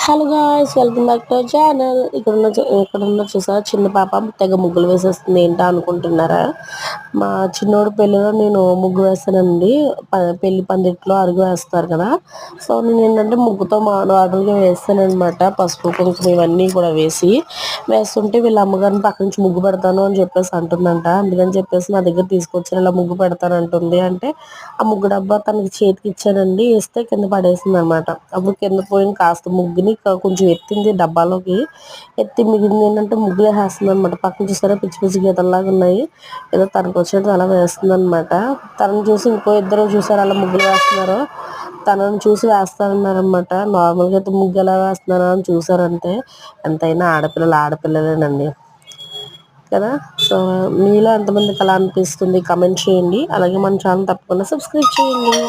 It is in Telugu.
Hello guys, welcome back to our channel. ఇక్కడ ఉన్న చూసారా, చిన్న పాప తెగ ముగ్గులు వేసేస్తుంది. ఏంటా అనుకుంటున్నారా? మా చిన్నోడు పెళ్ళిలో నేను ముగ్గు వేస్తానండి. పెళ్లి పందిట్లో అరుగు వేస్తారు కదా, సో నేను ఏంటంటే ముగ్గుతో నార్మల్గా వేస్తానమాట. పసుపు కుంకుమ ఇవన్నీ కూడా వేస్తుంటే వీళ్ళ అమ్మగారిని పక్క నుంచి ముగ్గు పెడతాను అని చెప్పేసి అంటుందంట. అందుకని చెప్పేసి నా దగ్గర తీసుకొచ్చాను, ఇలా ముగ్గు పెడతానంటుంది. అంటే ఆ ముగ్గు డబ్బా తనకి చేతికి ఇచ్చానండి. ఇస్తే కింద పడేసింది అనమాట. అప్పుడు కింద పోయిన కాస్త ముగ్గుని కొంచెం ఎత్తింది డబ్బాలోకి. ఎత్తి మిగిలింది ఏంటంటే ముగ్గులు వేస్తుంది అనమాట. పక్కన చూసారా, పిచ్చి పిచ్చి గీతల్లాగా ఉన్నాయి. ఏదో తనకు వచ్చినట్టు అలా వేస్తుంది అనమాట. తనను చూసి ఇంకో ఇద్దరు చూసారు అలా ముగ్గులు వేస్తున్నారు, తనను చూసి వేస్తారన్నారనమాట. నార్మల్గా అయితే ముగ్గు ఎలా వేస్తున్నారో అని చూసారంటే, ఎంతైనా ఆడపిల్లలేనండి కదా. సో మీలో ఎంతమందికి అలా అనిపిస్తుంది, కమెంట్ చేయండి. అలాగే మన ఛానల్ తప్పకుండా సబ్స్క్రైబ్ చేయండి.